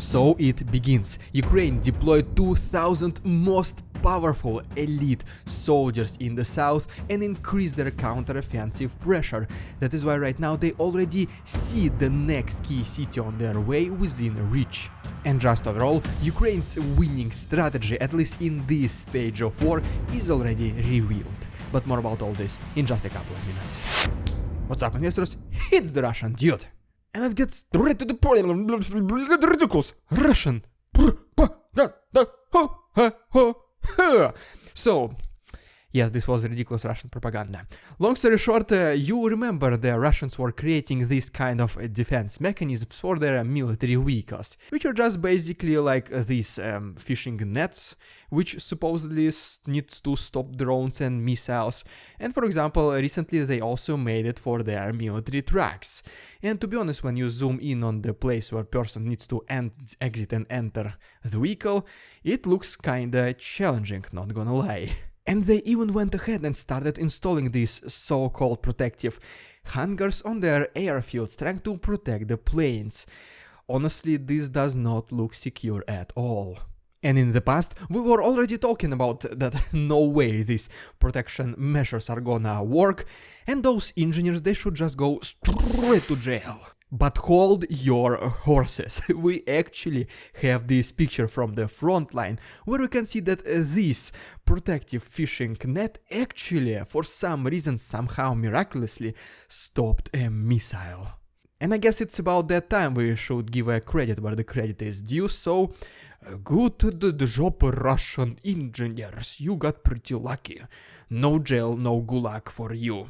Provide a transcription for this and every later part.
So it begins. Ukraine deployed 2,000 most powerful elite soldiers in the south and increased their counter-offensive pressure. That is why right now they already see the next key city on their way within reach. And just overall, Ukraine's winning strategy, at least in this stage of war, is already revealed. But more about all this in just a couple of minutes. What's up, investors? It's the Russian dude. And let's get straight to the point. Ridiculous. Russian. So, yes, this was ridiculous Russian propaganda. Long story short, you remember the Russians were creating this kind of defense mechanisms for their military vehicles, which are just basically like these fishing nets, which supposedly need to stop drones and missiles. And for example, recently they also made it for their military trucks. And to be honest, when you zoom in on the place where person needs to exit and enter the vehicle, it looks kinda challenging, not gonna lie. And they even went ahead and started installing these so-called protective hangars on their airfields, trying to protect the planes. Honestly, this does not look secure at all. And in the past, we were already talking about that no way these protection measures are gonna work, and those engineers, they should just go straight to jail. But hold your horses, we actually have this picture from the front line, where we can see that this protective fishing net actually, for some reason, somehow miraculously, stopped a missile. And I guess it's about that time we should give a credit where the credit is due, so good job, Russian engineers, you got pretty lucky. No jail, no gulag for you.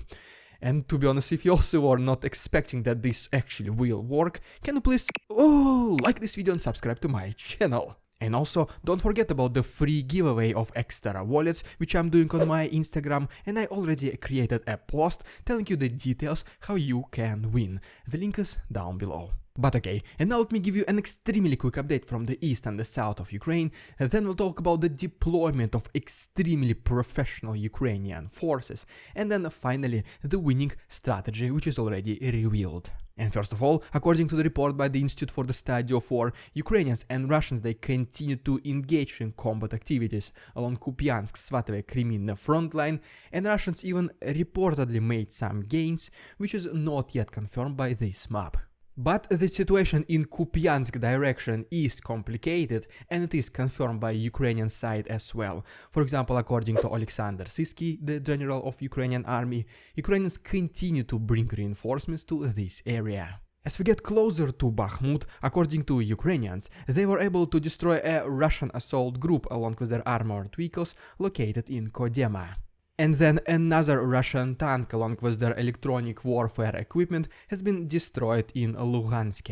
And to be honest, if you also are not expecting that this actually will work, can you please like this video and subscribe to my channel? And also, don't forget about the free giveaway of extra wallets, which I'm doing on my Instagram, and I already created a post telling you the details how you can win. The link is down below. But okay, and now let me give you an extremely quick update from the east and the south of Ukraine, and then we'll talk about the deployment of extremely professional Ukrainian forces, and then finally the winning strategy, which is already revealed. And first of all, according to the report by the Institute for the Study of War, Ukrainians and Russians, they continue to engage in combat activities along Kupiansk-Svatove Crimean front line, and Russians even reportedly made some gains, which is not yet confirmed by this map. But the situation in Kupiansk direction is complicated, and it is confirmed by Ukrainian side as well. For example, according to Alexander Sisky, the general of Ukrainian army, Ukrainians continue to bring reinforcements to this area. As we get closer to Bakhmut, according to Ukrainians, they were able to destroy a Russian assault group along with their armored vehicles located in Kodema. And then another Russian tank along with their electronic warfare equipment has been destroyed in Luhansk.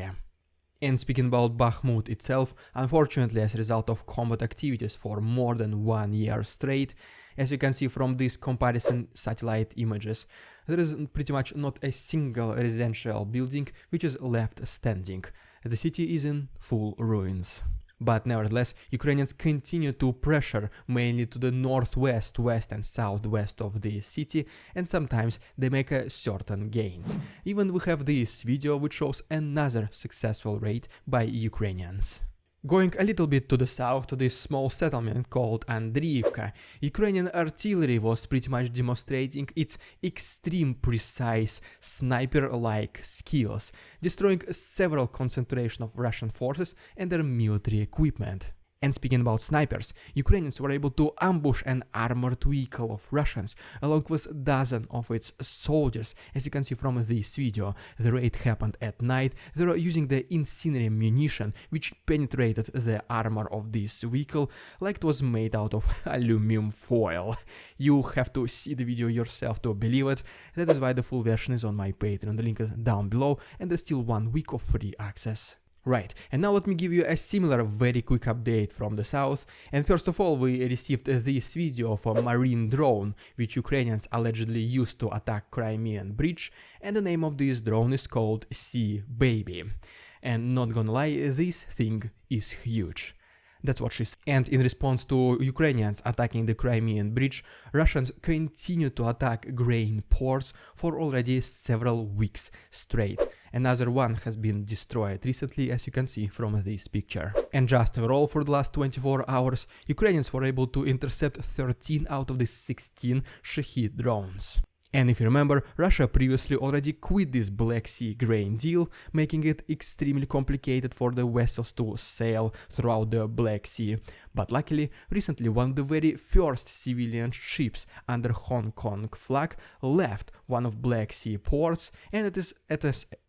And speaking about Bakhmut itself, unfortunately as a result of combat activities for more than 1 year straight, as you can see from these comparison satellite images, there is pretty much not a single residential building which is left standing. The city is in full ruins. But nevertheless, Ukrainians continue to pressure mainly to the northwest, west and southwest of the city, and sometimes they make certain gains. Even we have this video which shows another successful raid by Ukrainians. Going a little bit to the south, to this small settlement called Andriivka, Ukrainian artillery was pretty much demonstrating its extreme precise sniper-like skills, destroying several concentration of Russian forces and their military equipment. And speaking about snipers, Ukrainians were able to ambush an armored vehicle of Russians along with a dozen of its soldiers. As you can see from this video, the raid happened at night. They were using the incendiary munition which penetrated the armor of this vehicle like it was made out of aluminum foil. You have to see the video yourself to believe it. That is why the full version is on my Patreon. The link is down below, and there's still 1 week of free access. Right, and now let me give you a similar very quick update from the south. And first of all, we received this video of a marine drone which Ukrainians allegedly used to attack Crimean Bridge, and the name of this drone is called SeaBaby. And not gonna lie, this thing is huge. That's what she said. And in response to Ukrainians attacking the Crimean Bridge, Russians continue to attack grain ports for already several weeks straight. Another one has been destroyed recently, as you can see from this picture. And just overall, for the last 24 hours, Ukrainians were able to intercept 13 out of the 16 Shahed drones. And if you remember, Russia previously already quit this Black Sea grain deal, making it extremely complicated for the vessels to sail throughout the Black Sea. But luckily, recently one of the very first civilian ships under Hong Kong flag left one of Black Sea ports, and it is,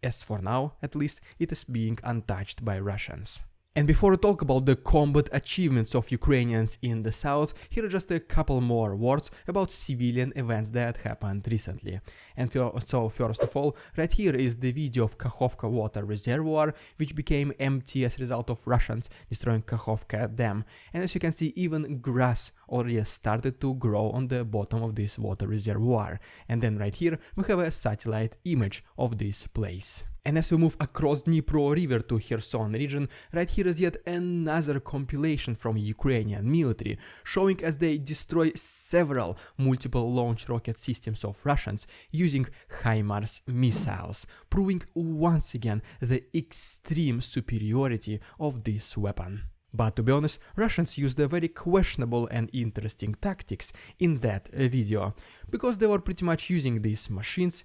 as for now at least, it is being untouched by Russians. And before we talk about the combat achievements of Ukrainians in the south, here are just a couple more words about civilian events that happened recently. And so first of all, right here is the video of Kakhovka water reservoir, which became empty as a result of Russians destroying Kakhovka dam. And as you can see, even grass already started to grow on the bottom of this water reservoir. And then right here we have a satellite image of this place. And as we move across Dnipro River to Kherson region, right here is yet another compilation from Ukrainian military, showing as they destroy several multiple launch rocket systems of Russians using HIMARS missiles, proving once again the extreme superiority of this weapon. But to be honest, Russians used a very questionable and interesting tactics in that video, because they were pretty much using these machines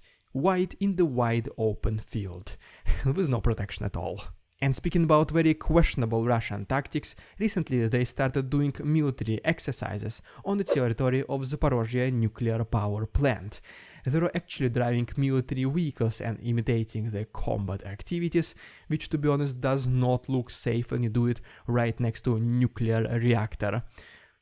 in the wide open field, with no protection at all. And speaking about very questionable Russian tactics, recently they started doing military exercises on the territory of Zaporozhye nuclear power plant. They were actually driving military vehicles and imitating the combat activities, which to be honest does not look safe when you do it right next to a nuclear reactor.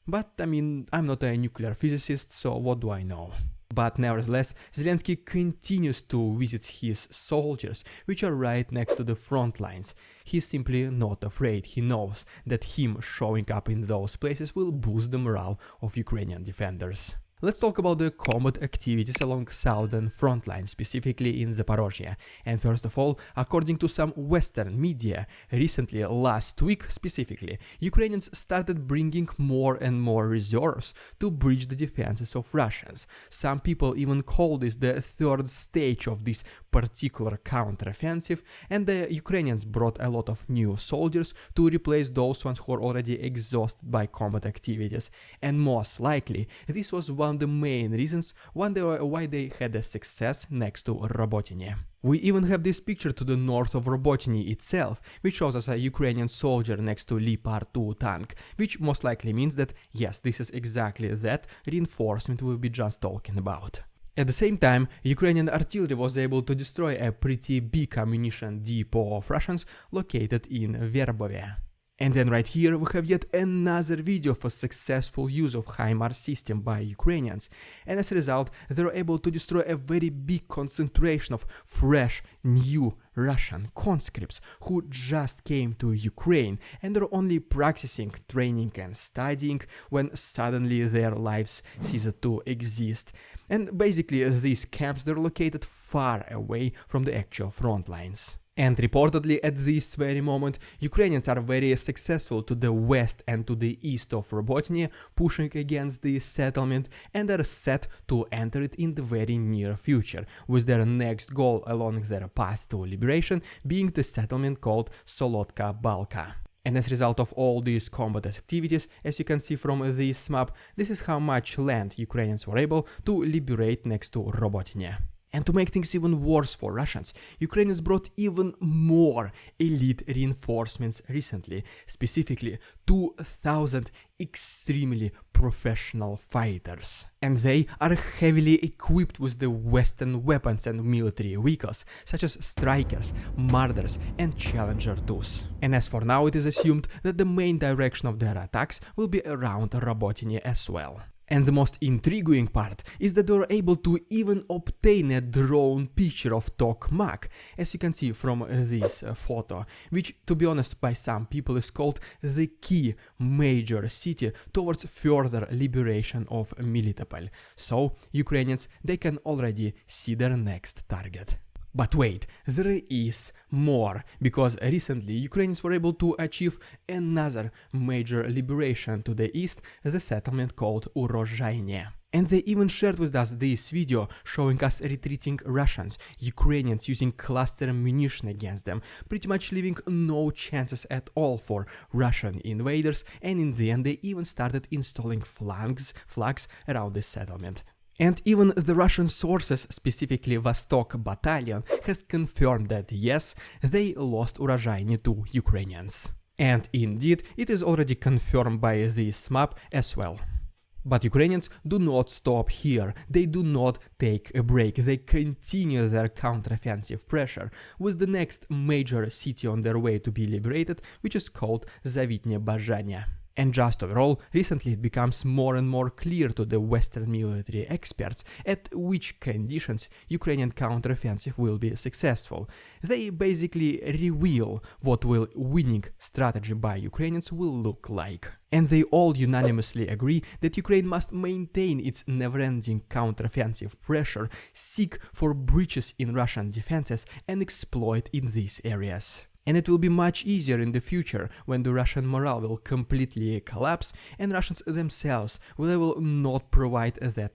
But I mean, I'm not a nuclear physicist, so what do I know? But nevertheless, Zelensky continues to visit his soldiers, which are right next to the front lines. He's simply not afraid. He knows that him showing up in those places will boost the morale of Ukrainian defenders. Let's talk about the combat activities along southern front lines, specifically in Zaporozhye. And first of all, according to some Western media, recently, last week specifically, Ukrainians started bringing more and more reserves to breach the defenses of Russians. Some people even call this the third stage of this particular counteroffensive, and the Ukrainians brought a lot of new soldiers to replace those ones who are already exhausted by combat activities. And most likely, this was one of the main reasons why they had a success next to Robotyne. We even have this picture to the north of Robotyne itself, which shows us a Ukrainian soldier next to Leopard 2 tank, which most likely means that yes, this is exactly that reinforcement we'll be just talking about. At the same time, Ukrainian artillery was able to destroy a pretty big ammunition depot of Russians located in Verbove. And then right here we have yet another video of a successful use of HIMARS system by Ukrainians, and as a result they were able to destroy a very big concentration of fresh, new Russian conscripts who just came to Ukraine and are only practicing, training and studying when suddenly their lives ceased to exist. And basically these camps, they're located far away from the actual front lines. And reportedly at this very moment, Ukrainians are very successful to the west and to the east of Robotyne, pushing against the settlement, and are set to enter it in the very near future, with their next goal along their path to liberation being the settlement called Solotka Balka. And as a result of all these combat activities, as you can see from this map, this is how much land Ukrainians were able to liberate next to Robotyne. And to make things even worse for Russians, Ukrainians brought even more elite reinforcements recently, specifically 2,000 extremely professional fighters. And they are heavily equipped with the Western weapons and military vehicles, such as Strikers, Marders and Challenger 2s. And as for now, it is assumed that the main direction of their attacks will be around Robotyne as well. And the most intriguing part is that they were able to even obtain a drone picture of Tokmak, as you can see from this photo, which, to be honest, by some people is called the key major city towards further liberation of Melitopol. So, Ukrainians, they can already see their next target. But wait, there is more, because recently Ukrainians were able to achieve another major liberation to the east, the settlement called Urozhaine. And they even shared with us this video showing us retreating Russians, Ukrainians using cluster ammunition against them, pretty much leaving no chances at all for Russian invaders, and in the end they even started installing flags around this settlement. And even the Russian sources, specifically Vostok Battalion, has confirmed that yes, they lost Urozhaine to Ukrainians. And indeed, it is already confirmed by this map as well. But Ukrainians do not stop here, they do not take a break, they continue their counteroffensive pressure, with the next major city on their way to be liberated, which is called Zavitne Bazhanya. And just overall, recently it becomes more and more clear to the Western military experts at which conditions Ukrainian counteroffensive will be successful. They basically reveal what will winning strategy by Ukrainians will look like. And they all unanimously agree that Ukraine must maintain its never-ending counteroffensive pressure, seek for breaches in Russian defenses and exploit in these areas. And it will be much easier in the future when the Russian morale will completely collapse and Russians themselves will not provide that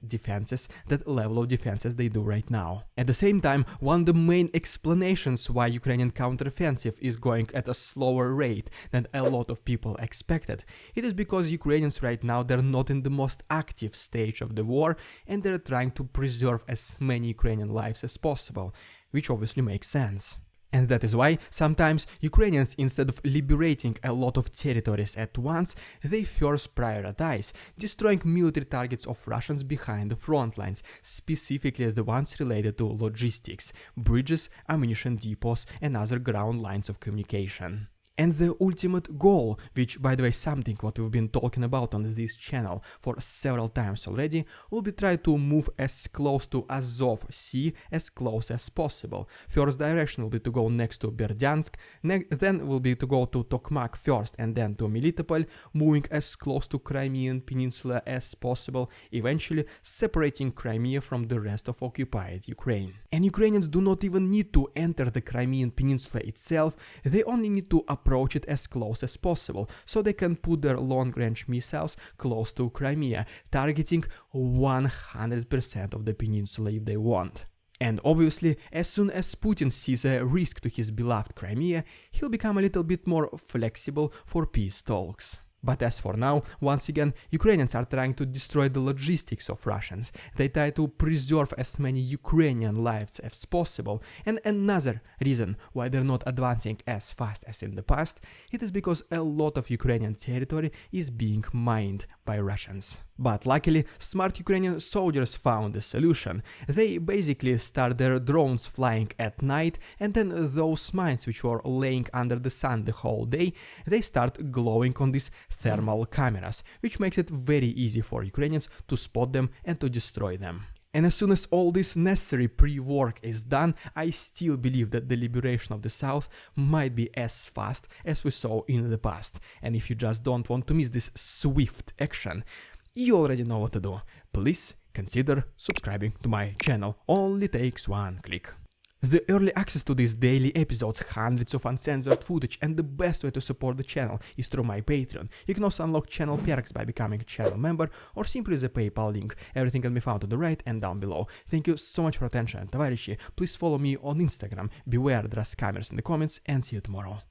level of defenses they do right now. At the same time, one of the main explanations why Ukrainian counteroffensive is going at a slower rate than a lot of people expected, it is because Ukrainians right now, they're not in the most active stage of the war and they're trying to preserve as many Ukrainian lives as possible, which obviously makes sense. And that is why sometimes Ukrainians, instead of liberating a lot of territories at once, they first prioritize destroying military targets of Russians behind the front lines, specifically the ones related to logistics, bridges, ammunition depots and other ground lines of communication. And the ultimate goal, which by the way something what we've been talking about on this channel for several times already, will be try to move as close to Azov Sea as close as possible. First direction will be to go next to Berdyansk, then will be to go to Tokmak first and then to Melitopol, moving as close to Crimean Peninsula as possible, eventually separating Crimea from the rest of occupied Ukraine. And Ukrainians do not even need to enter the Crimean Peninsula itself, they only need to approach it as close as possible, so they can put their long-range missiles close to Crimea, targeting 100% of the peninsula if they want. And obviously, as soon as Putin sees a risk to his beloved Crimea, he'll become a little bit more flexible for peace talks. But as for now, once again, Ukrainians are trying to destroy the logistics of Russians. They try to preserve as many Ukrainian lives as possible. And another reason why they're not advancing as fast as in the past, it is because a lot of Ukrainian territory is being mined by Russians. But luckily, smart Ukrainian soldiers found a solution. They basically start their drones flying at night, and then those mines which were laying under the sun the whole day, they start glowing on these thermal cameras, which makes it very easy for Ukrainians to spot them and to destroy them. And as soon as all this necessary pre-work is done, I still believe that the liberation of the South might be as fast as we saw in the past. And if you just don't want to miss this swift action, you already know what to do. Please consider subscribing to my channel. Only takes one click. The early access to these daily episodes, hundreds of uncensored footage, and the best way to support the channel is through my Patreon. You can also unlock channel perks by becoming a channel member or simply the PayPal link. Everything can be found to the right and down below. Thank you so much for attention, товарищи. Please follow me on Instagram. Beware, there are scammers in the comments, and see you tomorrow.